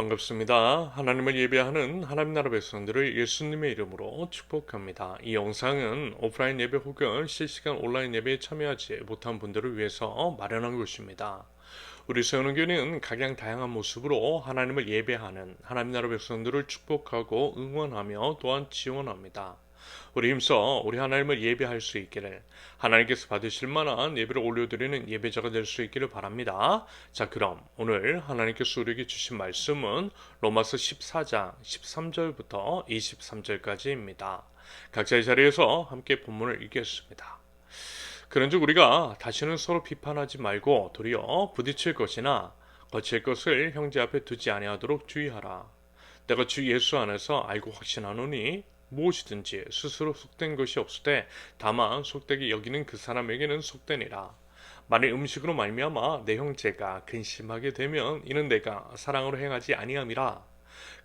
반갑습니다. 하나님을 예배하는 하나님 나라 백성들을 예수님의 이름으로 축복합니다. 이 영상은 오프라인 예배 혹은 실시간 온라인 예배에 참여하지 못한 분들을 위해서 마련한 것입니다. 우리 세운교회는 각양 다양한 모습으로 하나님을 예배하는 하나님 나라 백성들을 축복하고 응원하며 또한 지원합니다. 우리 힘써 우리 하나님을 예배할 수 있기를, 하나님께서 받으실 만한 예배를 올려드리는 예배자가 될 수 있기를 바랍니다. 자, 그럼 오늘 하나님께서 우리에게 주신 말씀은 로마서 14장 13절부터 23절까지입니다. 각자의 자리에서 함께 본문을 읽겠습니다. 그런즉 우리가 다시는 서로 비판하지 말고 도리어 부딪힐 것이나 거칠 것을 형제 앞에 두지 아니하도록 주의하라. 내가 주 예수 안에서 알고 확신하노니 무엇이든지 스스로 속된 것이 없으되 다만 속되게 여기는 그 사람에게는 속되니라. 만일 음식으로 말미암아 내 형제가 근심하게 되면 이는 내가 사랑으로 행하지 아니함이라.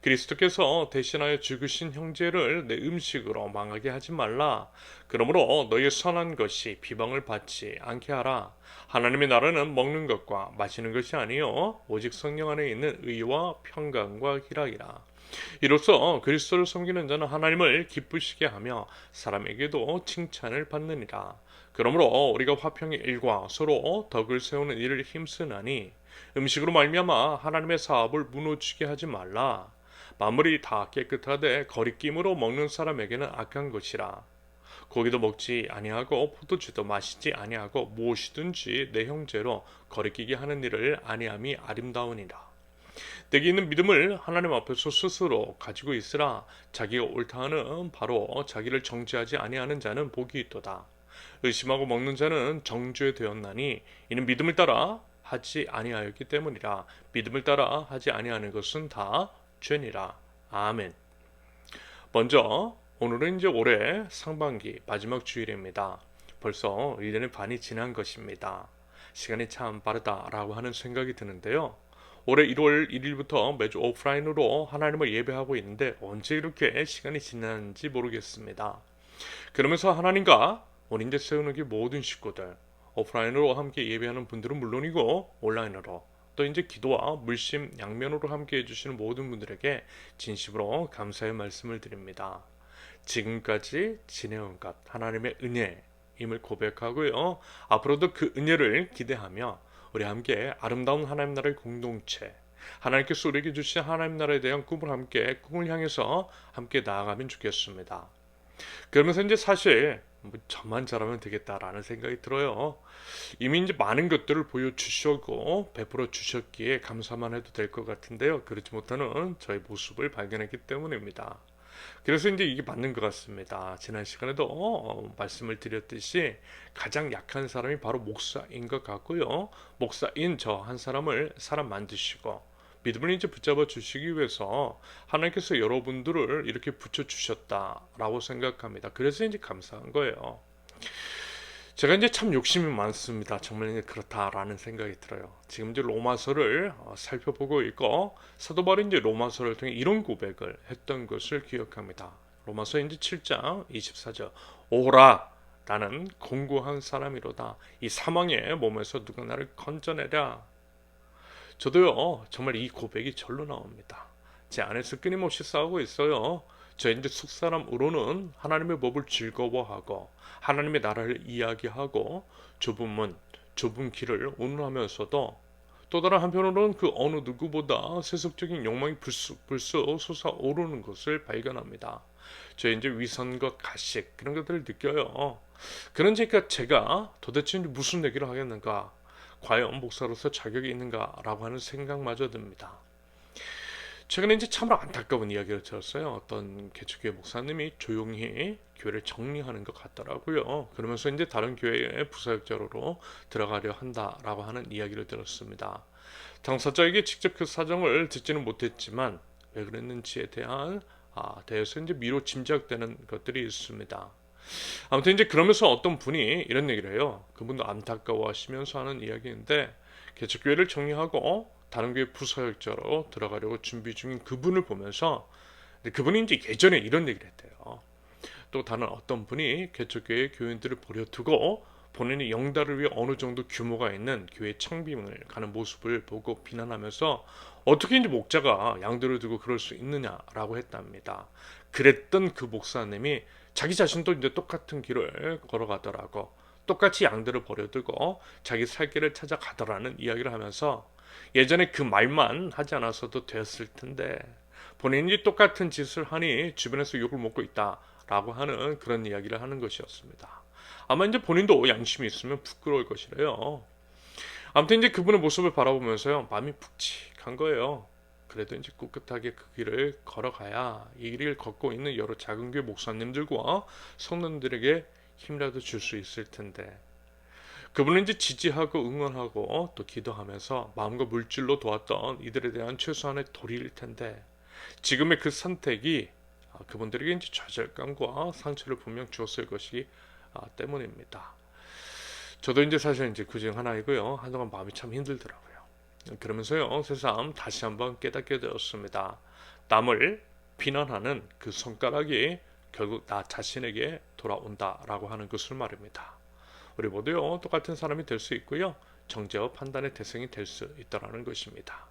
그리스도께서 대신하여 죽으신 형제를 내 음식으로 망하게 하지 말라. 그러므로 너의 선한 것이 비방을 받지 않게 하라. 하나님의 나라는 먹는 것과 마시는 것이 아니요 오직 성령 안에 있는 의와 평강과 희락이라. 이로써 그리스도를 섬기는 자는 하나님을 기쁘시게 하며 사람에게도 칭찬을 받느니라. 그러므로 우리가 화평의 일과 서로 덕을 세우는 일을 힘쓰나니 음식으로 말미암아 하나님의 사업을 무너지게 하지 말라. 만물이 다 깨끗하되 거리낌으로 먹는 사람에게는 악한 것이라. 고기도 먹지 아니하고 포도주도 마시지 아니하고 무엇이든지 내 형제로 거리끼게 하는 일을 아니함이 아름다우니라. 내게 있는 믿음을 하나님 앞에서 스스로 가지고 있으라. 자기가 옳다 하는 바로 자기를 정죄하지 아니하는 자는 복이 있도다. 의심하고 먹는 자는 정죄 되었나니 이는 믿음을 따라 하지 아니하였기 때문이라. 믿음을 따라 하지 아니하는 것은 다 죄니라. 아멘. 먼저 오늘은 이제 올해 상반기 마지막 주일입니다. 벌써 1년의 반이 지난 것입니다. 시간이 참 빠르다라고 하는 생각이 드는데요. 올해 1월 1일부터 매주 오프라인으로 하나님을 예배하고 있는데 언제 이렇게 시간이 지났는지 모르겠습니다. 그러면서 하나님과 우리 이제 세우는 모든 식구들, 오프라인으로 함께 예배하는 분들은 물론이고 온라인으로 또 이제 기도와 물심 양면으로 함께 해주시는 모든 분들에게 진심으로 감사의 말씀을 드립니다. 지금까지 지내온 것 하나님의 은혜임을 고백하고요. 앞으로도 그 은혜를 기대하며 우리 함께 아름다운 하나님 나라의 공동체, 하나님께서 우리에게 주신 하나님 나라에 대한 꿈을 향해서 함께 나아가면 좋겠습니다. 그러면서 이제 사실 저만 잘하면 되겠다라는 생각이 들어요. 이미 이제 많은 것들을 보여주셨고 베풀어 주셨기에 감사만 해도 될 것 같은데요. 그렇지 못하는 저의 모습을 발견했기 때문입니다. 그래서 이제 이게 맞는 것 같습니다. 지난 시간에도 말씀을 드렸듯이 가장 약한 사람이 바로 목사인 것 같고요. 목사인 저 한 사람을 사람 만드시고 믿음을 이제 붙잡아 주시기 위해서 하나님께서 여러분들을 이렇게 붙여주셨다라고 생각합니다. 그래서 이제 감사한 거예요. 제가 이제 참 욕심이 많습니다. 정말 그렇다라는 생각이 들어요. 지금 이제 로마서를 살펴보고 있고 사도 바울이 이제 로마서를 통해 이런 고백을 했던 것을 기억합니다. 로마서 이제 7장 24절 오라 나는 공고한 사람이로다. 이 사망의 몸에서 누가 나를 건져내랴. 저도요 정말 이 고백이 절로 나옵니다. 제 안에서 끊임없이 싸우고 있어요. 저 이제 속사람으로는 하나님의 법을 즐거워하고 하나님의 나라를 이야기하고 좁은 문, 좁은 길을 운운하면서도 또 다른 한편으로는 그 어느 누구보다 세속적인 욕망이 불쑥 솟아오르는 것을 발견합니다. 저 이제 위선과 가식 그런 것들을 느껴요. 그러니까 제가 도대체 무슨 얘기를 하겠는가? 과연 목사로서 자격이 있는가라고 하는 생각마저 듭니다. 최근에 이제 참으로 안타까운 이야기를 들었어요. 어떤 개척교회 목사님이 조용히 교회를 정리하는 것 같더라고요. 그러면서 이제 다른 교회의 부사역자로 들어가려 한다라고 하는 이야기를 들었습니다. 당사자에게 직접 그 사정을 듣지는 못했지만 왜 그랬는지에 대해서 이제 미로 짐작되는 것들이 있습니다. 아무튼 이제 그러면서 어떤 분이 이런 얘기를 해요. 그분도 안타까워하시면서 하는 이야기인데 개척교회를 정리하고 다른 교회 부사역자로 들어가려고 준비 중인 그분을 보면서 그분이 이제 예전에 이런 얘기를 했대요. 또 다른 어떤 분이 개척교회 교인들을 버려두고 본인이 영달을 위해 어느 정도 규모가 있는 교회 창비문을 가는 모습을 보고 비난하면서 어떻게 이제 목자가 양들을 두고 그럴 수 있느냐라고 했답니다. 그랬던 그 목사님이 자기 자신도 이제 똑같은 길을 걸어가더라고. 똑같이 양들을 버려두고 자기 살 길을 찾아가더라는 이야기를 하면서 예전에 그 말만 하지 않았어도 되었을 텐데 본인이 똑같은 짓을 하니 주변에서 욕을 먹고 있다라고 하는 그런 이야기를 하는 것이었습니다. 아마 이제 본인도 양심이 있으면 부끄러울 것이래요. 아무튼 이제 그분의 모습을 바라보면서요, 마음이 푹직한 거예요. 그래도 이제 꿋꿋하게 그 길을 걸어가야 이 길을 걷고 있는 여러 작은 교회 목사님들과 성도들에게 힘이라도 줄 수 있을 텐데 그분은 이제 지지하고 응원하고 또 기도하면서 마음과 물질로 도왔던 이들에 대한 최소한의 도리일 텐데 지금의 그 선택이 그분들에게 이제 좌절감과 상처를 분명 주었을 것이 때문입니다. 저도 이제 사실 이제 그중 하나이고요. 한동안 마음이 참 힘들더라고요. 그러면서요, 새삼 다시 한번 깨닫게 되었습니다. 남을 비난하는 그 손가락이 결국 나 자신에게 돌아온다라고 하는 것을 말입니다. 우리 모두요, 똑같은 사람이 될 수 있고요. 정죄와 판단의 대상이 될 수 있다라는 것입니다.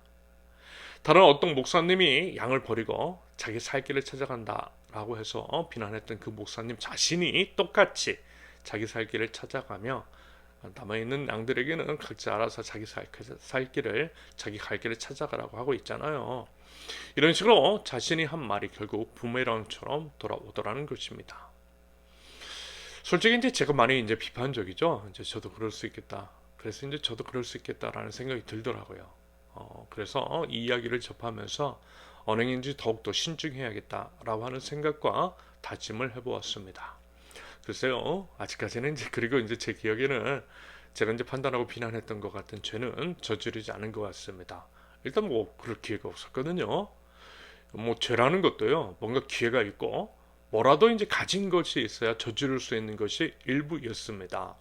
다른 어떤 목사님이 양을 버리고 자기 살 길을 찾아간다라고 해서 비난했던 그 목사님 자신이 똑같이 자기 살 길을 찾아가며 남아있는 양들에게는 각자 알아서 자기 살 길을 자기 갈 길을 찾아가라고 하고 있잖아요. 이런 식으로 자신이 한 말이 결국 부메랑처럼 돌아오더라는 것입니다. 솔직히 이제 제가 많이 이제 비판적이죠. 이제 저도 그럴 수 있겠다. 그래서 이제 저도 그럴 수 있겠다라는 생각이 들더라고요. 그래서 이 이야기를 접하면서 언행인지 더욱더 신중해야겠다라고 하는 생각과 다짐을 해보았습니다. 글쎄요, 아직까지는 이제 그리고 이제 제 기억에는 제가 이제 판단하고 비난했던 것 같은 죄는 저지르지 않은 것 같습니다. 일단 뭐 그럴 기회가 없었거든요. 뭐 죄라는 것도요, 뭔가 기회가 있고 뭐라도 이제 가진 것이 있어야 저지를 수 있는 것이 일부였습니다.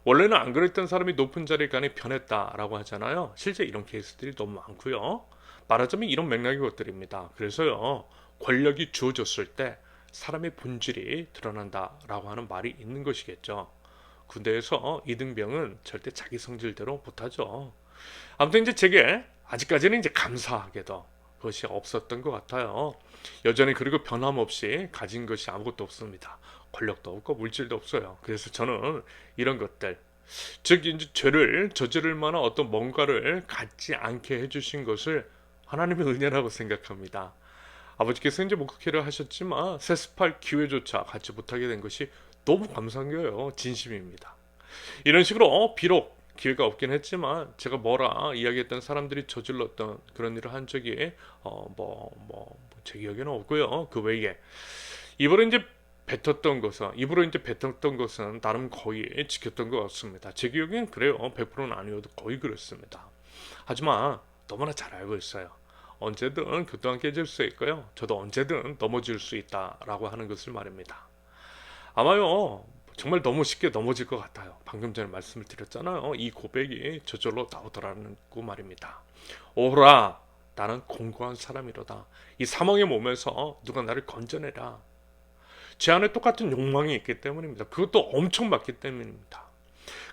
원래는 안 그랬던 사람이 높은 자리에 가니 변했다라고 하잖아요. 실제 이런 케이스들이 너무 많고요. 말하자면 이런 맥락의 것들입니다. 그래서요, 권력이 주어졌을 때 사람의 본질이 드러난다라고 하는 말이 있는 것이겠죠. 군대에서 이등병은 절대 자기 성질대로 못하죠. 아무튼 이제 제게 아직까지는 이제 감사하게도 그것이 없었던 것 같아요. 여전히 그리고 변함없이 가진 것이 아무것도 없습니다. 권력도 없고 물질도 없어요. 그래서 저는 이런 것들, 즉 이제 죄를 저지를 만한 어떤 뭔가를 갖지 않게 해주신 것을 하나님의 은혜라고 생각합니다. 아버지께서 이제 목회를 하셨지만 세습할 기회조차 갖지 못하게 된 것이 너무 감사해요. 진심입니다. 이런 식으로 비록 기회가 없긴 했지만 제가 뭐라 이야기했던 사람들이 저질렀던 그런 일을 한 적이 제 기억에는 없고요. 그 외에 입으로 이제 뱉었던 것은 나름 거의 지켰던 것 같습니다. 제 기억엔 그래요. 100%는 아니어도 거의 그렇습니다. 하지만 너무나 잘 알고 있어요. 언제든 그 또한 깨질 수 있고요. 저도 언제든 넘어질 수 있다라고 하는 것을 말입니다. 아마요, 정말 너무 쉽게 넘어질 것 같아요. 방금 전에 말씀을 드렸잖아요. 이 고백이 저절로 나오더라는 그 말입니다. 오라, 나는 공고한 사람이로다. 이 사망의 몸에서 누가 나를 건져내라. 제 안에 똑같은 욕망이 있기 때문입니다. 그것도 엄청 많기 때문입니다.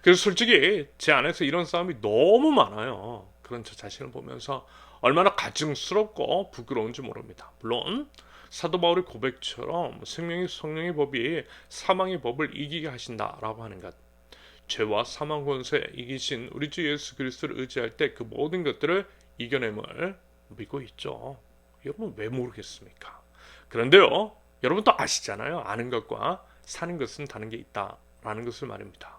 그래서 솔직히 제 안에서 이런 싸움이 너무 많아요. 그런 저 자신을 보면서 얼마나 가증스럽고 부끄러운지 모릅니다. 물론 사도 바울의 고백처럼 생명의 성령의 법이 사망의 법을 이기게 하신다라고 하는 것, 죄와 사망 권세 이기신 우리 주 예수 그리스도를 의지할 때 그 모든 것들을 이겨냄을 믿고 있죠. 여러분 왜 모르겠습니까? 그런데요, 여러분도 아시잖아요. 아는 것과 사는 것은 다른 게 있다라는 것을 말입니다.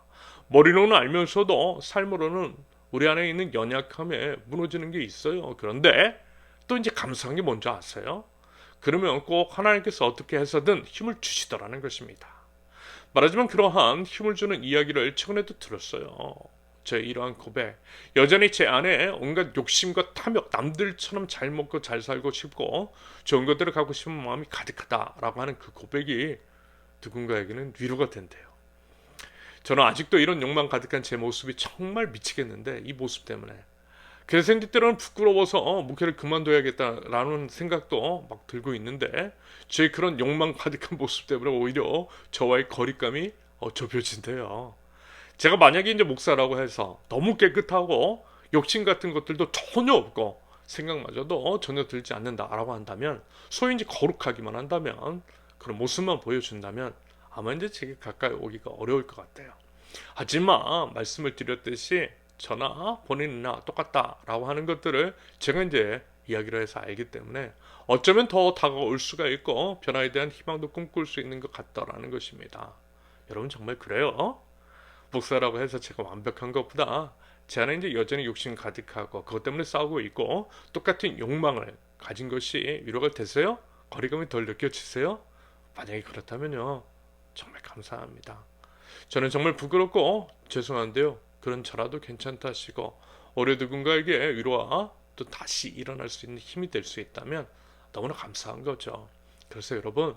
머리로는 알면서도 삶으로는 우리 안에 있는 연약함에 무너지는 게 있어요. 그런데 또 이제 감사한 게 뭔지 아세요? 그러면 꼭 하나님께서 어떻게 해서든 힘을 주시더라는 것입니다. 말하자면 그러한 힘을 주는 이야기를 최근에도 들었어요. 제 이러한 고백, 여전히 제 안에 온갖 욕심과 탐욕, 남들처럼 잘 먹고 잘 살고 싶고 좋은 것들을 갖고 싶은 마음이 가득하다라고 하는 그 고백이 누군가에게는 위로가 된대요. 저는 아직도 이런 욕망 가득한 제 모습이 정말 미치겠는데 이 모습 때문에 그래서 이제 때로는 부끄러워서 목회를 그만둬야겠다라는 생각도 막 들고 있는데 제 그런 욕망 가득한 모습 때문에 오히려 저와의 거리감이 좁혀진대요. 제가 만약에 이제 목사라고 해서 너무 깨끗하고 욕심 같은 것들도 전혀 없고 생각마저도 전혀 들지 않는다라고 한다면, 소위 이제 거룩하기만 한다면, 그런 모습만 보여준다면 아마 이제 제게 가까이 오기가 어려울 것 같아요. 하지만 말씀을 드렸듯이 저나 본인이나 똑같다라고 하는 것들을 제가 이제 이야기를 해서 알기 때문에 어쩌면 더 다가올 수가 있고 변화에 대한 희망도 꿈꿀 수 있는 것 같다라는 것입니다. 여러분 정말 그래요? 목사라고 해서 제가 완벽한 것보다 제 안에 이제 여전히 욕심 가득하고 그것 때문에 싸우고 있고 똑같은 욕망을 가진 것이 위로가 되세요? 거리감이 덜 느껴지세요? 만약에 그렇다면요, 정말 감사합니다. 저는 정말 부끄럽고 죄송한데요, 그런 저라도 괜찮다 하시고 올해 누군가에게 위로와 또 다시 일어날 수 있는 힘이 될 수 있다면 너무나 감사한 거죠. 그래서 여러분,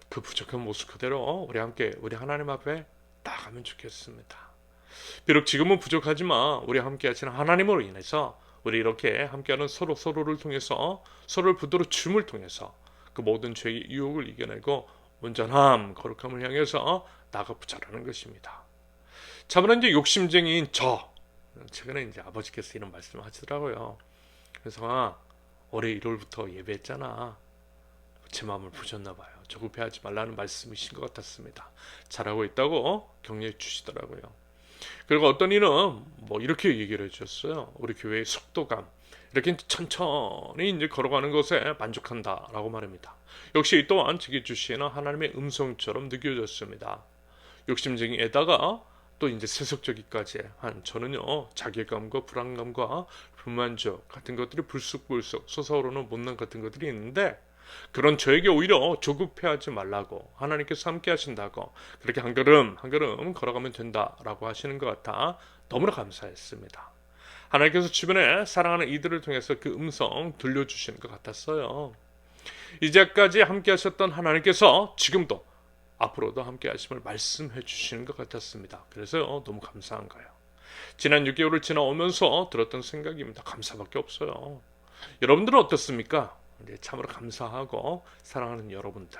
그 부족한 모습 그대로 우리 함께 우리 하나님 앞에 나가면 좋겠습니다. 비록 지금은 부족하지만 우리 함께 하시는 하나님으로 인해서 우리 이렇게 함께하는 서로를 통해서 서로를 붙들어 줌을 통해서 그 모든 죄의 유혹을 이겨내고 온전함, 거룩함을 향해서 나가보자라는 것입니다. 차분한 이제 욕심쟁이인 최근에 이제 아버지께서 이런 말씀을 하시더라고요. 그래서 올해 1월부터 예배했잖아. 제 마음을 보셨나 봐요. 조급해하지 말라는 말씀이신 것 같았습니다. 잘하고 있다고 격려해 주시더라고요. 그리고 어떤 이는 뭐 이렇게 얘기를 해주셨어요. 우리 교회의 속도감, 이렇게 천천히 이제 걸어가는 것에 만족한다라고 말합니다. 역시 이 또한 제게 주시는 하나님의 음성처럼 느껴졌습니다. 욕심쟁이에다가 또 이제 세속적이까지 한 저는요, 자괴감과 불안감과 불만족 같은 것들이 불쑥불쑥 솟아오르는 못난 같은 것들이 있는데, 그런 저에게 오히려 조급해하지 말라고 하나님께서 함께 하신다고 그렇게 한 걸음 한 걸음 걸어가면 된다라고 하시는 것 같아 너무나 감사했습니다. 하나님께서 주변에 사랑하는 이들을 통해서 그 음성 들려주시는 것 같았어요. 이제까지 함께 하셨던 하나님께서 지금도 앞으로도 함께 하심을 말씀해 주시는 것 같았습니다. 그래서 너무 감사한 거예요. 지난 6개월을 지나오면서 들었던 생각입니다. 감사밖에 없어요. 여러분들은 어떻습니까? 참으로 감사하고 사랑하는 여러분들,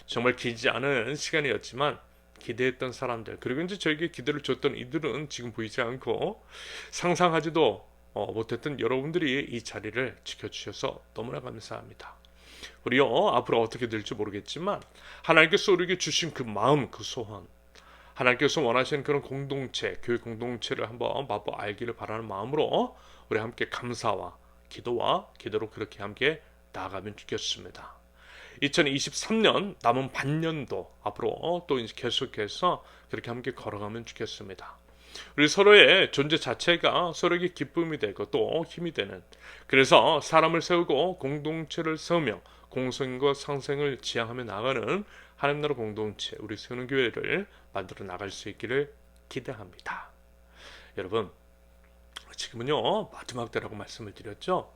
정말 길지 않은 시간이었지만 기대했던 사람들, 그리고 이제 저에게 기대를 줬던 이들은 지금 보이지 않고 상상하지도 못했던 여러분들이 이 자리를 지켜주셔서 너무나 감사합니다. 우리요, 앞으로 어떻게 될지 모르겠지만 하나님께서 우리에게 주신 그 마음, 그 소원, 하나님께서 원하시는 그런 공동체, 교회 공동체를 한번 맛보 알기를 바라는 마음으로 우리 함께 감사와 기도로 그렇게 함께 나아가면 좋겠습니다. 2023년 남은 반년도 앞으로 또 이제 계속해서 그렇게 함께 걸어가면 좋겠습니다. 우리 서로의 존재 자체가 서로에게 기쁨이 되고 또 힘이 되는, 그래서 사람을 세우고 공동체를 세우며 공생과 상생을 지향하며 나가는 하나님 나라 공동체, 우리 세우는 교회를 만들어 나갈 수 있기를 기대합니다. 여러분, 지금은요 마지막 때라고 말씀을 드렸죠.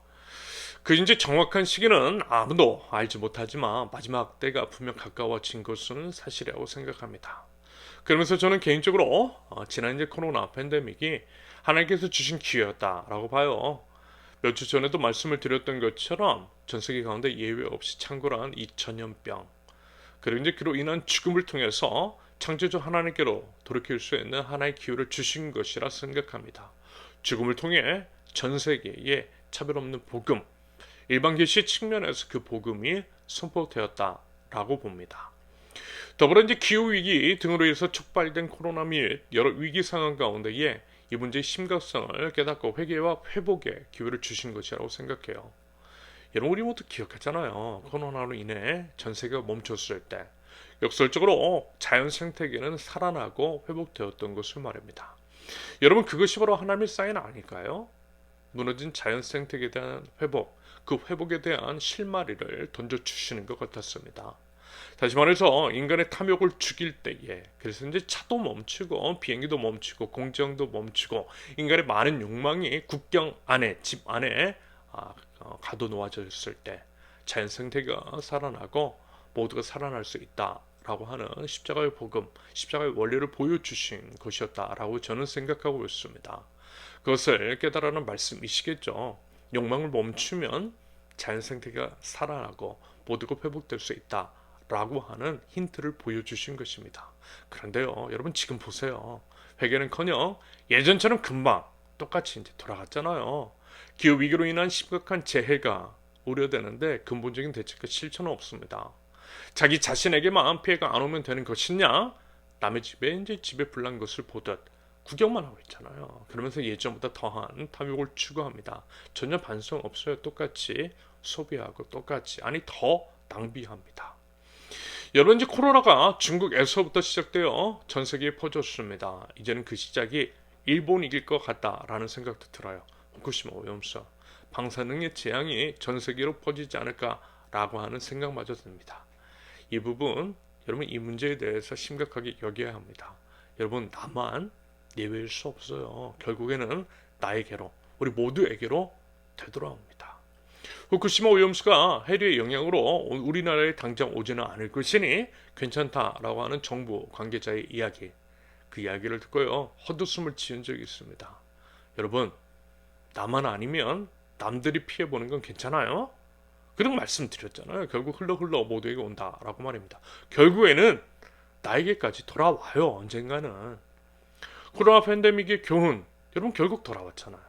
그 이제 정확한 시기는 아무도 알지 못하지만 마지막 때가 분명 가까워진 것은 사실이라고 생각합니다. 그러면서 저는 개인적으로 지난 이제 코로나 팬데믹이 하나님께서 주신 기회였다라고 봐요. 몇 주 전에도 말씀을 드렸던 것처럼 전 세계 가운데 예외 없이 창궐한 이 전염병, 그리고 이제 그로 인한 죽음을 통해서 창조주 하나님께로 돌이킬 수 있는 하나의 기회를 주신 것이라 생각합니다. 죽음을 통해 전 세계에 차별 없는 복음, 일반 계시 측면에서 그 복음이 선포되었다라고 봅니다. 더불어 이제 기후 위기 등으로 해서 촉발된 코로나 및 여러 위기 상황 가운데에 이 문제의 심각성을 깨닫고 회개와 회복의 기회를 주신 것이라고 생각해요. 여러분, 우리 모두 기억하잖아요. 코로나로 인해 전 세계가 멈췄을 때 역설적으로 자연 생태계는 살아나고 회복되었던 것을 말합니다. 여러분, 그것이 바로 하나님의 사인 아닐까요? 무너진 자연 생태계에 대한 회복, 그 회복에 대한 실마리를 던져주시는 것 같았습니다. 다시 말해서 인간의 탐욕을 죽일 때에, 그래서 이제 차도 멈추고 비행기도 멈추고 공정도 멈추고 인간의 많은 욕망이 국경 안에, 집 안에 가둬놓아졌을 때 자연 생태계가 살아나고 모두가 살아날 수 있다라고 하는 십자가의 복음, 십자가의 원리를 보여주신 것이었다라고 저는 생각하고 있습니다. 그것을 깨달으라는 말씀이시겠죠. 욕망을 멈추면 자연 생태계가 살아나고 모두가 회복될 수 있다 라고 하는 힌트를 보여주신 것입니다. 그런데요, 여러분 지금 보세요. 회개는커녕 예전처럼 금방 똑같이 이제 돌아갔잖아요. 기후위기로 인한 심각한 재해가 우려되는데 근본적인 대책과 실천은 없습니다. 자기 자신에게만 피해가 안 오면 되는 것이냐? 남의 집에 이제 집에 불난 것을 보듯 구경만 하고 있잖아요. 그러면서 예전보다 더한 탐욕을 추구합니다. 전혀 반성 없어요. 똑같이 소비하고 똑같이 아니 더 낭비합니다. 여러분 이제 코로나가 중국에서부터 시작되어 전 세계에 퍼졌습니다. 이제는 그 시작이 일본 이길 것 같다라는 생각도 들어요. 후쿠시마 오염수, 방사능의 재앙이 전 세계로 퍼지지 않을까라고 하는 생각마저 듭니다. 이 부분 여러분 이 문제에 대해서 심각하게 여겨야 합니다. 여러분 나만 예외일 수 없어요. 결국에는 나에게로 우리 모두에게로 되돌아옵니다. 후쿠시마 오염수가 해류의 영향으로 우리나라에 당장 오지는 않을 것이니 괜찮다라고 하는 정부 관계자의 이야기, 그 이야기를 듣고요 헛웃음을 지은 적이 있습니다. 여러분 나만 아니면 남들이 피해보는 건 괜찮아요? 그런 말씀드렸잖아요. 결국 흘러 모두에게 온다라고 말입니다. 결국에는 나에게까지 돌아와요. 언젠가는. 코로나 팬데믹의 교훈 여러분 결국 돌아왔잖아요.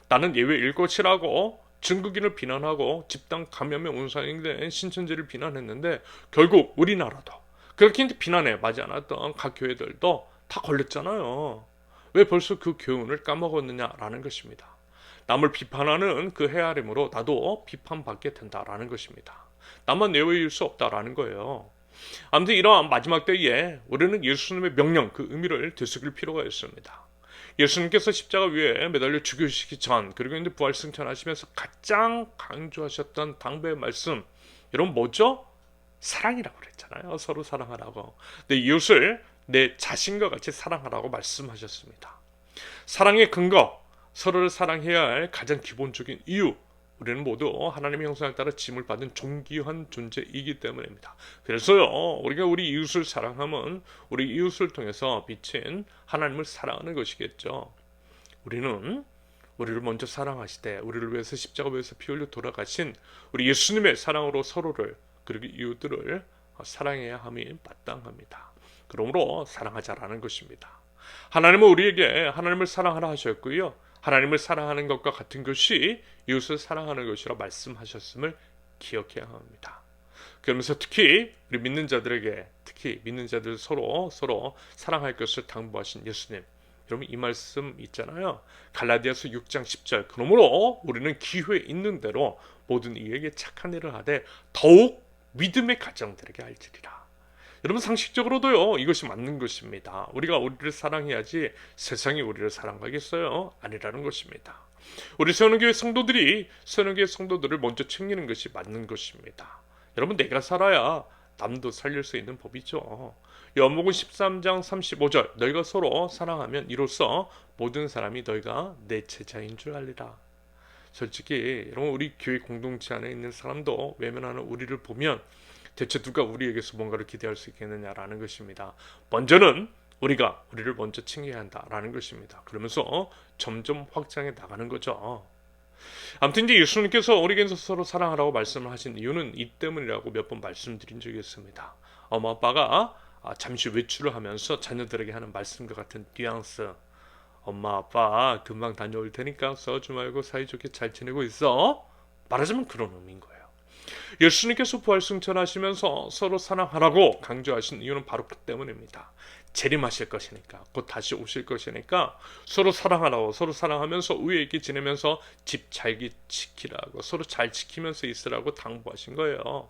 나는 예외일 것이라고 중국인을 비난하고 집단 감염에 온상된 신천지를 비난했는데 결국 우리나라도 그렇게 비난에 맞지 않았던 각 교회들도 다 걸렸잖아요. 왜 벌써 그 교훈을 까먹었느냐라는 것입니다. 남을 비판하는 그 헤아림으로 나도 비판받게 된다라는 것입니다. 나만 예외일 수 없다라는 거예요. 아무튼 이러한 마지막 때에 우리는 예수님의 명령 그 의미를 되새길 필요가 있습니다. 예수님께서 십자가 위에 매달려 죽으시기 전 그리고 이제 부활 승천하시면서 가장 강조하셨던 당부의 말씀 여러분 뭐죠? 사랑이라고 그랬잖아요. 서로 사랑하라고. 내 이웃을 내 자신과 같이 사랑하라고 말씀하셨습니다. 사랑의 근거 서로를 사랑해야 할 가장 기본적인 이유 우리는 모두 하나님의 형상을 따라 지음을 받은 존귀한 존재이기 때문입니다. 그래서요 우리가 우리 이웃을 사랑하면 우리 이웃을 통해서 비친 하나님을 사랑하는 것이겠죠. 우리는 우리를 먼저 사랑하시되 우리를 위해서 십자가 위에서 피 흘려 돌아가신 우리 예수님의 사랑으로 서로를 그리고 이웃들을 사랑해야 함이 마땅합니다. 그러므로 사랑하자라는 것입니다. 하나님은 우리에게 하나님을 사랑하라 하셨고요. 하나님을 사랑하는 것과 같은 것이 이웃을 사랑하는 것이라 말씀하셨음을 기억해야 합니다. 그러면서 특히 우리 믿는 자들에게 특히 믿는 자들 서로 사랑할 것을 당부하신 예수님. 여러분 이 말씀 있잖아요. 갈라디아서 6장 10절. 그러므로 우리는 기회 있는 대로 모든 이에게 착한 일을 하되 더욱 믿음의 가정들에게 알지리라. 여러분 상식적으로도요 이것이 맞는 것입니다. 우리가 우리를 사랑해야지 세상이 우리를 사랑하겠어요? 아니라는 것입니다. 우리 세운교회 성도들이 세운교회 성도들을 먼저 챙기는 것이 맞는 것입니다. 여러분 내가 살아야 남도 살릴 수 있는 법이죠. 요한복음 13장 35절 너희가 서로 사랑하면 이로써 모든 사람이 너희가 내 제자인 줄 알리라. 솔직히 여러분 우리 교회 공동체 안에 있는 사람도 외면하는 우리를 보면 대체 누가 우리에게서 뭔가를 기대할 수 있겠느냐라는 것입니다. 먼저는 우리가 우리를 먼저 챙겨야 한다라는 것입니다. 그러면서 점점 확장해 나가는 거죠. 아무튼 이제 예수님께서 우리에게서 서로 사랑하라고 말씀을 하신 이유는 이 때문이라고 몇 번 말씀드린 적이 있습니다. 엄마 아빠가 잠시 외출을 하면서 자녀들에게 하는 말씀과 같은 뉘앙스. 엄마 아빠 금방 다녀올 테니까 싸우지 말고 사이좋게 잘 지내고 있어. 말하자면 그런 의미인 거예요. 예수님께서 부활승천하시면서 서로 사랑하라고 강조하신 이유는 바로 그 때문입니다. 재림하실 것이니까 곧 다시 오실 것이니까 서로 사랑하라고 서로 사랑하면서 의에 있게 지내면서 집 잘 지키라고 서로 잘 지키면서 있으라고 당부하신 거예요.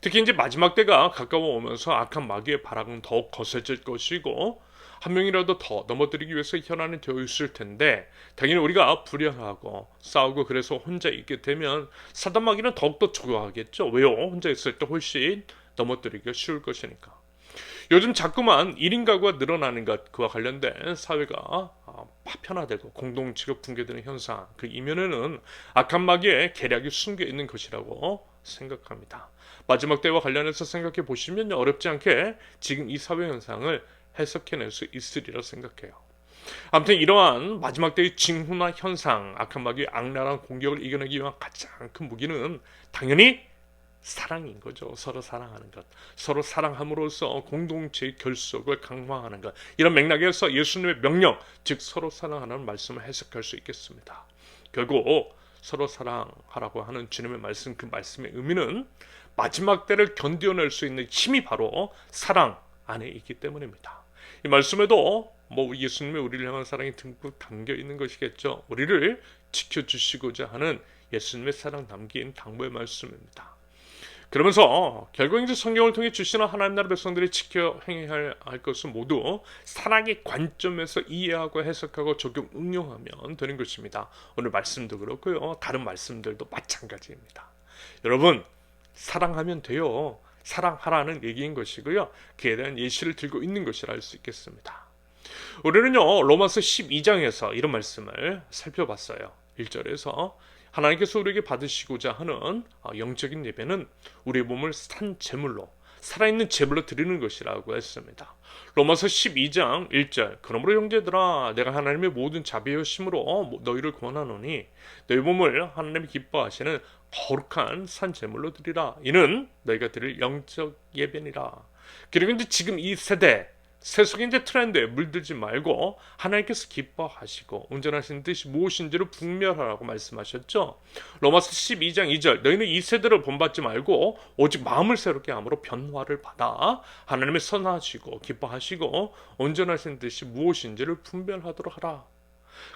특히 이제 마지막 때가 가까워 오면서 악한 마귀의 발악은 더욱 거세질 것이고 한 명이라도 더 넘어뜨리기 위해서 혈안이 되어 있을 텐데 당연히 우리가 불행하고 싸우고 그래서 혼자 있게 되면 사단 마귀는 더욱더 좋아하겠죠. 왜요? 혼자 있을 때 훨씬 넘어뜨리기가 쉬울 것이니까. 요즘 자꾸만 1인 가구가 늘어나는 것 그와 관련된 사회가 파편화되고 공동체가 붕괴되는 현상 그 이면에는 악한 마귀의 계략이 숨겨 있는 것이라고 생각합니다. 마지막 때와 관련해서 생각해 보시면 어렵지 않게 지금 이 사회 현상을 해석해낼 수 있으리라 생각해요. 아무튼 이러한 마지막 때의 징후나 현상, 악한 마귀의 악랄한 공격을 이겨내기 위한 가장 큰 무기는 당연히 사랑인 거죠. 서로 사랑하는 것. 서로 사랑함으로써 공동체의 결속을 강화하는 것. 이런 맥락에서 예수님의 명령, 즉 서로 사랑하는 말씀을 해석할 수 있겠습니다. 결국 서로 사랑하라고 하는 주님의 말씀, 그 말씀의 의미는 마지막 때를 견뎌낼 수 있는 힘이 바로 사랑 안에 있기 때문입니다. 이 말씀에도 예수님의 우리를 향한 사랑이 듬뿍 담겨 있는 것이겠죠. 우리를 지켜주시고자 하는 예수님의 사랑 담긴 당부의 말씀입니다. 그러면서 결국 이제 성경을 통해 주시는 하나님 나라 백성들이 지켜 행해야 할 것은 모두 사랑의 관점에서 이해하고 해석하고 적용 응용하면 되는 것입니다. 오늘 말씀도 그렇고요. 다른 말씀들도 마찬가지입니다. 여러분, 사랑하면 돼요. 사랑하라는 얘기인 것이고요. 그에 대한 예시를 들고 있는 것이라 할 수 있겠습니다. 우리는요, 로마서 12장에서 이런 말씀을 살펴봤어요. 1절에서 하나님께서 우리에게 받으시고자 하는 영적인 예배는 우리의 몸을 산 제물로, 살아있는 제물로 드리는 것이라고 했습니다. 로마서 12장 1절, 그러므로 형제들아 내가 하나님의 모든 자비하심으로 너희를 권하노니 너희 몸을 하나님이 기뻐하시는 거룩한 산 제물로 드리라. 이는 너희가 드릴 영적 예배니라. 그리고 이제 지금 이 세대 세속의 이제 트렌드에 물들지 말고 하나님께서 기뻐하시고 온전하신 뜻이 무엇인지를 분별하라고 말씀하셨죠. 로마서 12장 2절, 너희는 이 세대를 본받지 말고 오직 마음을 새롭게 함으로 변화를 받아 하나님의 선하시고 기뻐하시고 온전하신 뜻이 무엇인지를 분별하도록 하라.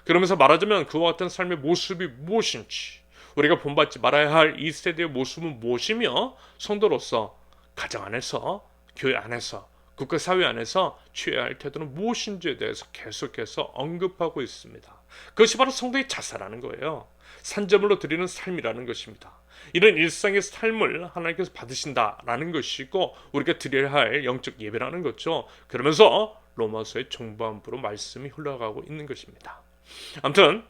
그러면서 말하자면 그와 같은 삶의 모습이 무엇인지, 우리가 본받지 말아야 할 이 세대의 모습은 무엇이며 성도로서 가정 안에서, 교회 안에서, 국가사회 안에서 취해야 할 태도는 무엇인지에 대해서 계속해서 언급하고 있습니다. 그것이 바로 성도의 자세라는 거예요. 산제물로 드리는 삶이라는 것입니다. 이런 일상의 삶을 하나님께서 받으신다라는 것이고 우리가 드려야 할 영적 예배라는 거죠. 그러면서 로마서의 중반부로 말씀이 흘러가고 있는 것입니다. 아무튼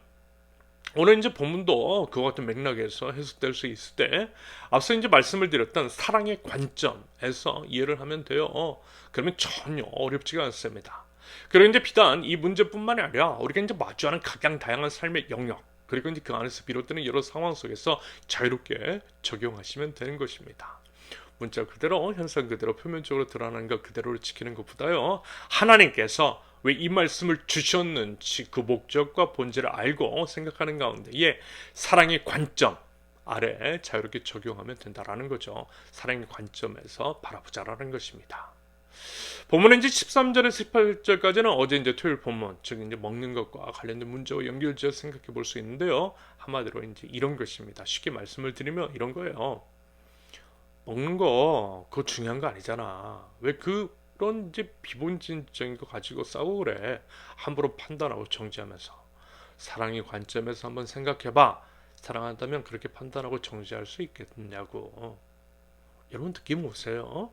오늘 이제 본문도 그와 같은 맥락에서 해석될 수 있을 때 앞서 이제 말씀을 드렸던 사랑의 관점에서 이해를 하면 돼요. 그러면 전혀 어렵지가 않습니다. 그리고 이제 비단 이 문제뿐만이 아니라 우리가 이제 마주하는 각양 다양한 삶의 영역, 그리고 이제 그 안에서 비롯되는 여러 상황 속에서 자유롭게 적용하시면 되는 것입니다. 문자 그대로, 현상 그대로, 표면적으로 드러나는 것 그대로를 지키는 것보다요, 하나님께서 왜 이 말씀을 주셨는지 그 목적과 본질을 알고 생각하는 가운데에 사랑의 관점 아래 자유롭게 적용하면 된다라는 거죠. 사랑의 관점에서 바라보자라는 것입니다. 본문은 이제 13절에서 18절까지는 어제 이제 토요일 본문, 즉 이제 먹는 것과 관련된 문제와 연결지어 생각해 볼 수 있는데요. 한마디로 이제 이런 것입니다. 쉽게 말씀을 드리면 이런 거예요. 먹는 거 그거 중요한 거 아니잖아. 왜 그런 이제 비본질적인 거 가지고 싸우고 그래. 함부로 판단하고 정지하면서. 사랑의 관점에서 한번 생각해봐. 사랑한다면 그렇게 판단하고 정지할 수 있겠냐고. 여러분 느낌 오세요?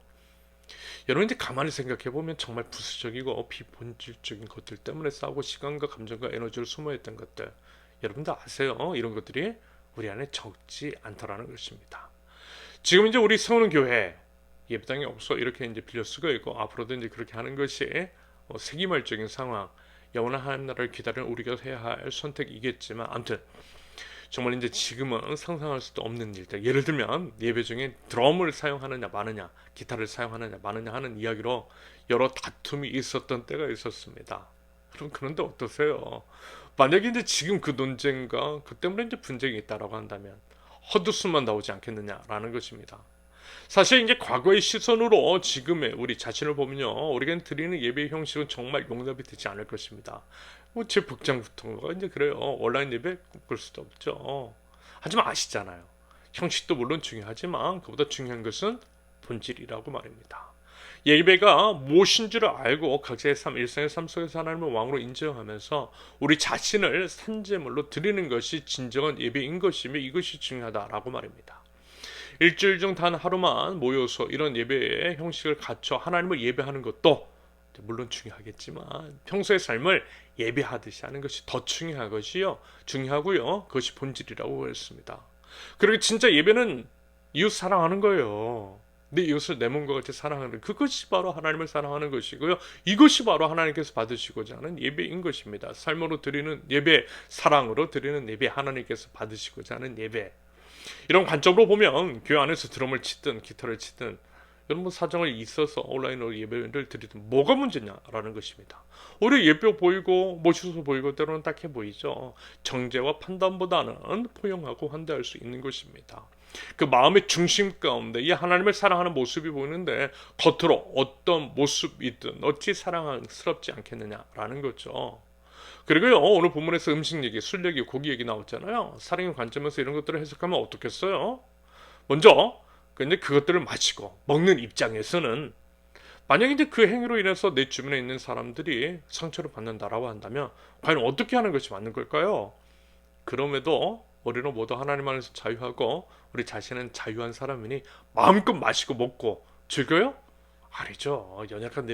여러분 이제 가만히 생각해보면 정말 부수적이고 비본질적인 것들 때문에 싸우고 시간과 감정과 에너지를 소모했던 것들, 여러분도 아세요? 이런 것들이 우리 안에 적지 않더라는 것입니다. 지금 이제 우리 세우는 교회 예배당이 없어 이렇게 이제 빌려 쓰고 있고 앞으로도 이제 그렇게 하는 것이 세기말적인 상황, 영원한 하나님 나라를 기다리는 우리가 해야 할 선택이겠지만, 아무튼 정말 이제 지금은 상상할 수도 없는 일들, 예를 들면 예배 중에 드럼을 사용하느냐 마느냐, 기타를 사용하느냐 마느냐 하는 이야기로 여러 다툼이 있었던 때가 있었습니다. 그럼 그런데 어떠세요? 만약에 이제 지금 그 논쟁과 그 때문에 이제 분쟁이 있다라고 한다면 헛웃음만 나오지 않겠느냐라는 것입니다. 사실 이제 과거의 시선으로 지금의 우리 자신을 보면요, 우리가 드리는 예배 형식은 정말 용납이 되지 않을 것입니다. 제 복장부터가 이제 그래요. 온라인 예배 그럴 수도 없죠. 하지만 아시잖아요. 형식도 물론 중요하지만 그보다 중요한 것은 본질이라고 말입니다. 예배가 무엇인지를 알고 각자의 삶, 일상의 삶 속에서 하나님을 왕으로 인정하면서 우리 자신을 산제물로 드리는 것이 진정한 예배인 것이며 이것이 중요하다라고 말입니다. 일주일 중 단 하루만 모여서 이런 예배의 형식을 갖춰 하나님을 예배하는 것도 물론 중요하겠지만 평소의 삶을 예배하듯이 하는 것이 더 중요한 것이요. 중요하고요. 그것이 본질이라고 했습니다. 그리고 진짜 예배는 이웃 사랑하는 거예요. 내 이웃을 내 몸과 같이 사랑하는, 그것이 바로 하나님을 사랑하는 것이고요. 이것이 바로 하나님께서 받으시고자 하는 예배인 것입니다. 삶으로 드리는 예배, 사랑으로 드리는 예배, 하나님께서 받으시고자 하는 예배. 이런 관점으로 보면 교회 안에서 드럼을 치든 기타를 치든 여러분 사정을 있어서 온라인으로 예배를 드리든 뭐가 문제냐라는 것입니다. 우리 예뻐 보이고 멋있어 보이고 때로는 딱해 보이죠. 정죄와 판단보다는 포용하고 환대할 수 있는 것입니다. 그 마음의 중심 가운데 이 하나님을 사랑하는 모습이 보이는데 겉으로 어떤 모습이든 어찌 사랑스럽지 않겠느냐라는 거죠. 그리고요, 오늘 본문에서 음식 얘기, 술 얘기, 고기 얘기 나왔잖아요. 사랑의 관점에서 이런 것들을 해석하면 어떻겠어요? 먼저 근데 그것들을 마시고 먹는 입장에서는 만약 이제 그 행위로 인해서 내 주변에 있는 사람들이 상처를 받는다라고 한다면 과연 어떻게 하는 것이 맞는 걸까요? 그럼에도 우리는 모두 하나님 안에서 자유하고 우리 자신은 자유한 사람이니 마음껏 마시고 먹고 즐겨요? 아니죠. 연약한 내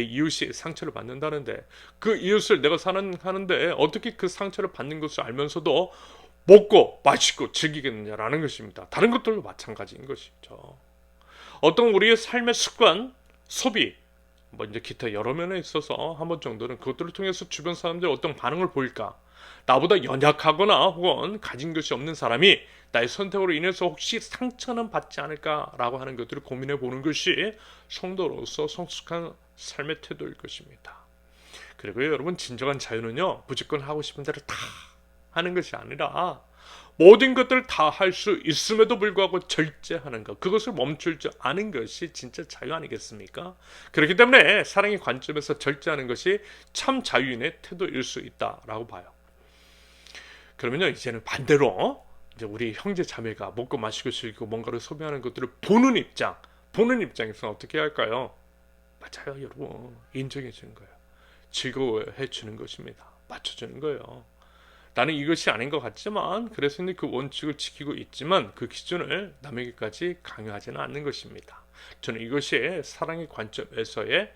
이웃이 상처를 받는다는데 그 이웃을 내가 하는데 어떻게 그 상처를 받는 것을 알면서도 먹고 마시고 즐기겠느냐라는 것입니다. 다른 것들도 마찬가지인 것이죠. 어떤 우리의 삶의 습관, 소비, 뭐 이제 기타 여러 면에 있어서 한 번 정도는 그것들을 통해서 주변 사람들이 어떤 반응을 보일까? 나보다 연약하거나 혹은 가진 것이 없는 사람이 나의 선택으로 인해서 혹시 상처는 받지 않을까라고 하는 것들을 고민해 보는 것이 성도로서 성숙한 삶의 태도일 것입니다. 그리고 여러분 진정한 자유는요 무조건 하고 싶은 대로 다 하는 것이 아니라 모든 것들을 다 할 수 있음에도 불구하고 절제하는 것, 그것을 멈출 줄 아는 것이 진짜 자유 아니겠습니까? 그렇기 때문에 사랑의 관점에서 절제하는 것이 참 자유인의 태도일 수 있다라고 봐요. 그러면요 이제는 반대로 이제 우리 형제 자매가 먹고 마시고 즐기고 뭔가를 소비하는 것들을 보는 입장에서는 어떻게 할까요? 맞아요, 여러분. 인정해 주는 거예요. 즐거워해 주는 것입니다. 맞춰주는 거예요. 나는 이것이 아닌 것 같지만 그래서 그 원칙을 지키고 있지만 그 기준을 남에게까지 강요하지는 않는 것입니다. 저는 이것이 사랑의 관점에서의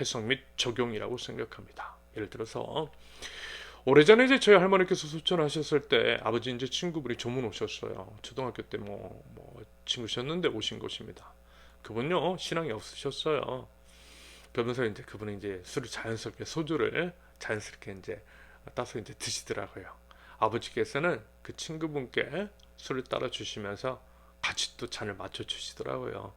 해석 및 적용이라고 생각합니다. 예를 들어서 오래전에 이제 저희 할머니께서 소천하셨을 때 아버지 이제 친구분이 조문 오셨어요. 초등학교 때 뭐 친구셨는데 오신 것입니다. 그분요 신앙이 없으셨어요. 그러면서 이제 그분은 이제 술을 자연스럽게 소주를 자연스럽게 이제 따서 이제 드시더라고요. 아버지께서는 그 친구분께 술을 따라 주시면서 같이 또 잔을 맞춰 주시더라고요.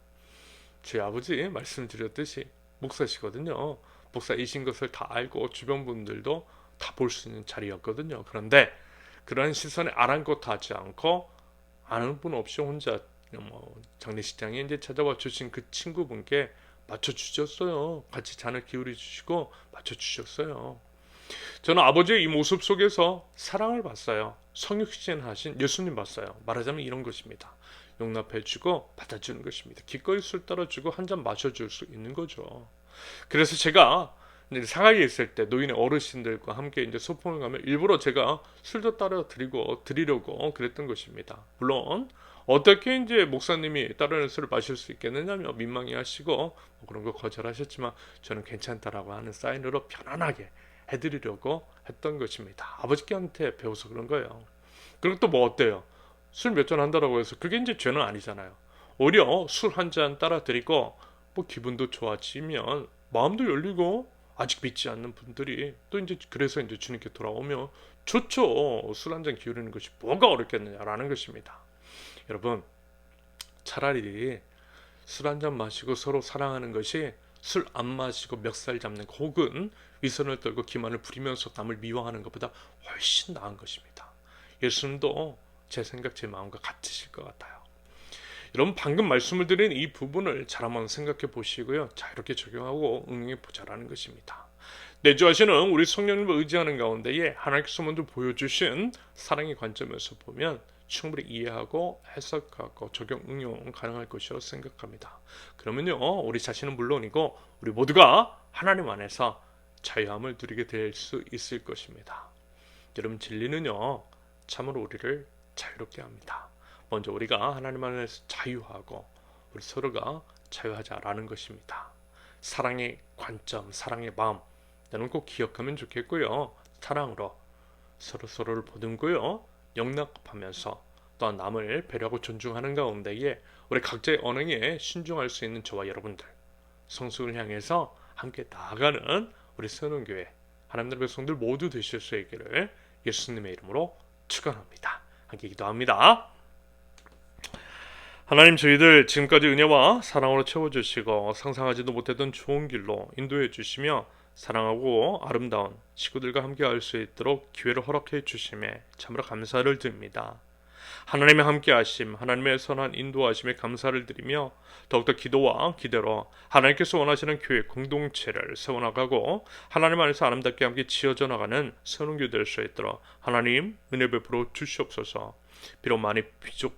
제 아버지 말씀드렸듯이 목사시거든요. 목사이신 것을 다 알고 주변 분들도 다 볼 수 있는 자리였거든요. 그런데 그러한 시선에 아랑곳하지 않고 아는 분 없이 혼자 뭐 장례식장에 이제 찾아와 주신 그 친구분께 맞춰 주셨어요. 같이 잔을 기울여 주시고 맞춰 주셨어요. 저는 아버지의 이 모습 속에서 사랑을 봤어요. 성육신하신 예수님 봤어요. 말하자면 이런 것입니다. 용납해주고 받아주는 것입니다. 기꺼이 술 따라주고 한 잔 마셔줄 수 있는 거죠. 그래서 제가 상하이에 있을 때 노인의 어르신들과 함께 이제 소풍을 가면 일부러 제가 술도 따라 드리려고 그랬던 것입니다. 물론 어떻게 이제 목사님이 다른 술을 마실 수 있겠느냐며 민망해 하시고 뭐 그런 거 거절하셨지만 저는 괜찮다라고 하는 사인으로 편안하게 해드리려고 했던 것입니다. 아버지한테 배워서 그런 거예요. 그리고 또 뭐 어때요? 술 몇 잔 한다라고 해서 그게 이제 죄는 아니잖아요. 오히려 술 한 잔 따라 드리고 뭐 기분도 좋아지면 마음도 열리고 아직 믿지 않는 분들이 또 이제 그래서 이제 주님께 돌아오면 좋죠. 술 한 잔 기울이는 것이 뭐가 어렵겠느냐라는 것입니다. 여러분 차라리 술 한 잔 마시고 서로 사랑하는 것이 술 안 마시고 멱살 잡는 거 혹은 위선을 떨고 기만을 부리면서 남을 미워하는 것보다 훨씬 나은 것입니다. 예수님도 제 생각 제 마음과 같으실 것 같아요. 여러분 방금 말씀을 드린 이 부분을 잘 한번 생각해 보시고요. 자 이렇게 적용하고 응용해 보자라는 것입니다. 내주하시는 우리 성령님을 의지하는 가운데에 하나님께서 먼저 보여주신 사랑의 관점에서 보면 충분히 이해하고 해석하고 적용 응용 가능할 것이라고 생각합니다. 그러면요 우리 자신은 물론이고 우리 모두가 하나님 안에서 자유함을 누리게 될 수 있을 것입니다. 여러분 진리는요 참으로 우리를 자유롭게 합니다. 먼저 우리가 하나님 안에서 자유하고 우리 서로가 자유하자라는 것입니다. 사랑의 관점, 사랑의 마음 나는 꼭 기억하면 좋겠고요. 사랑으로 서로를 보듬고요. 용납하면서 또한 남을 배려하고 존중하는 가운데에 우리 각자의 언행에 신중할 수 있는 저와 여러분들 성숙을 향해서 함께 나아가는 우리 선원교회 하나님의 백성들 모두 되실 수 있기를 예수님의 이름으로 축원합니다. 함께 기도합니다. 하나님 저희들 지금까지 은혜와 사랑으로 채워주시고 상상하지도 못했던 좋은 길로 인도해 주시며 사랑하고 아름다운 식구들과 함께 할 수 있도록 기회를 허락해 주심에 참으로 감사를 드립니다. 하나님의 함께하심, 하나님의 선한 인도하심에 감사를 드리며 더욱더 기도와 기대로 하나님께서 원하시는 교회 공동체를 세워나가고 하나님 안에서 아름답게 함께 지어져 나가는 선운교 될 수 있도록 하나님 은혜 베풀어 주시옵소서. 비록 많이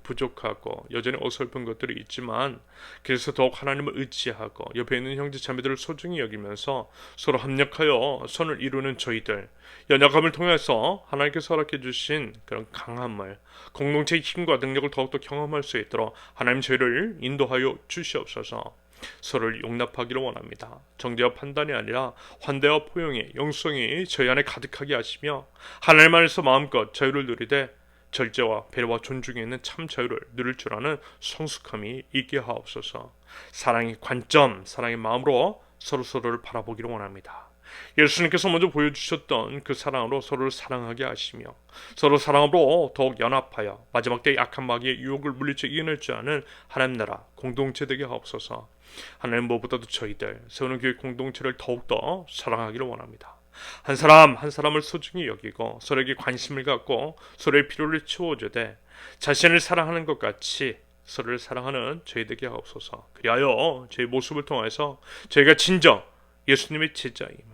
부족하고 여전히 어설픈 것들이 있지만 그래서 더욱 하나님을 의지하고 옆에 있는 형제 자매들을 소중히 여기면서 서로 협력하여 선을 이루는 저희들 연약함을 통해서 하나님께서 허락해 주신 그런 강함을 공동체의 힘과 능력을 더욱더 경험할 수 있도록 하나님 저희를 인도하여 주시옵소서. 서로를 용납하기를 원합니다. 정죄와 판단이 아니라 환대와 포용의 영성이 저희 안에 가득하게 하시며 하나님 안에서 마음껏 자유를 누리되 절제와 배려와 존중에 있는 참 자유를 누릴 줄 아는 성숙함이 있게 하옵소서. 사랑의 관점, 사랑의 마음으로 서로를 바라보기를 원합니다. 예수님께서 먼저 보여주셨던 그 사랑으로 서로를 사랑하게 하시며 서로 사랑으로 더욱 연합하여 마지막 때 약한 마귀의 유혹을 물리쳐 이겨낼 줄 아는 하나님 나라 공동체 되게 하옵소서. 하나님 무엇보다도 저희들 세우는 교회 공동체를 더욱더 사랑하기를 원합니다. 한 사람 한 사람을 소중히 여기고 서로에게 관심을 갖고 서로의 필요를 채워주되 자신을 사랑하는 것 같이 서로를 사랑하는 저희 되게 하옵소서. 그리하여 저희 모습을 통해서 저희가 진정 예수님의 제자임을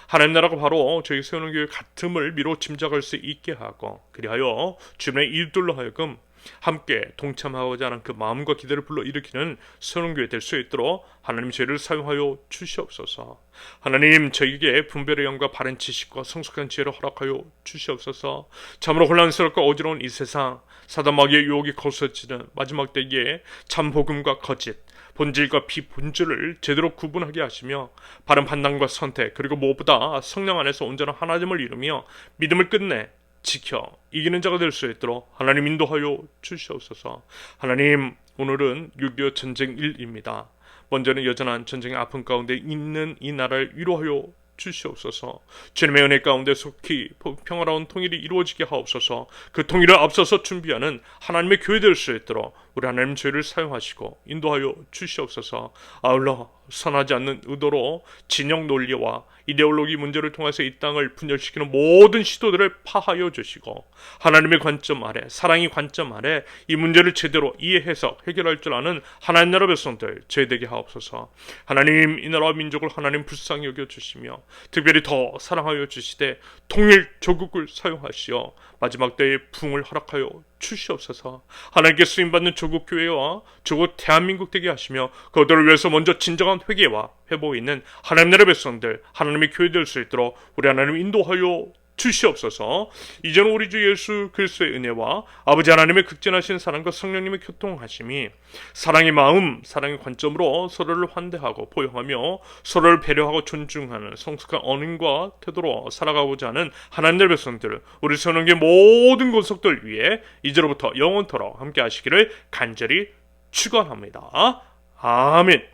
하나님 나라가 바로 저희 세우는 교회 같음을 미로 짐작할 수 있게 하고 그리하여 주변의 이웃들로 하여금 함께 동참하고자 하는 그 마음과 기대를 불러일으키는 선운교회 될 수 있도록 하나님 저희를 사용하여 주시옵소서. 하나님 저희에게 분별의 영과 바른 지식과 성숙한 지혜를 허락하여 주시옵소서. 참으로 혼란스럽고 어지러운 이 세상 사단 마귀의 유혹이 거세지는 마지막 때에 참 복음과 거짓 본질과 비본질을 제대로 구분하게 하시며 바른 판단과 선택 그리고 무엇보다 성령 안에서 온전한 하나됨을 이루며 믿음을 끝내 지켜 이기는 자가 될 수 있도록 하나님 인도하여 주시옵소서. 하나님 오늘은 6.25 전쟁일입니다. 먼저는 여전한 전쟁의 아픔 가운데 있는 이 나라를 위로하여 주시옵소서. 주님의 은혜 가운데 속히 평화로운 통일이 이루어지게 하옵소서. 그 통일을 앞서서 준비하는 하나님의 교회 될 수 있도록 우리 하나님 저희를 사용하시고 인도하여 주시옵소서. 아울러 선하지 않는 의도로 진영 논리와 이데올로기 문제를 통해서 이 땅을 분열시키는 모든 시도들을 파하여 주시고 하나님의 관점 아래 사랑의 관점 아래 이 문제를 제대로 이해해서 해결할 줄 아는 하나님 나라 백성들 저희되게 하옵소서. 하나님 이 나라와 민족을 하나님 불쌍히 여겨주시며 특별히 더 사랑하여 주시되 통일 조국을 사용하시어 마지막 때의 부흥을 허락하여 주시옵소서. 하나님께 쓰임받는 조국 교회와 조국 대한민국 되게 하시며 그들을 위해서 먼저 진정한 회개와 회복이 있는 하나님 나라 백성들 하나님의 교회 될 수 있도록 우리 하나님 인도하여 주시옵소서. 이제는 우리 주 예수 그리스도의 은혜와 아버지 하나님의 극진하신 사랑과 성령님의 교통하심이 사랑의 마음, 사랑의 관점으로 서로를 환대하고 포용하며 서로를 배려하고 존중하는 성숙한 언행과 태도로 살아가고자 하는 하나님의 백성들 우리 선원교회 모든 권속들 위해 이제로부터 영원토록 함께 하시기를 간절히 축원합니다. 아멘.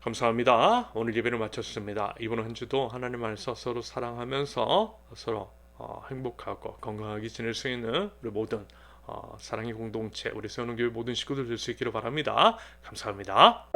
감사합니다. 오늘 예배를 마쳤습니다. 이번 한 주도 하나님 안에서 서로 사랑하면서 서로 행복하고 건강하게 지낼 수 있는 우리 모든 사랑의 공동체 우리 세우는 교회 모든 식구들 될 수 있기를 바랍니다. 감사합니다.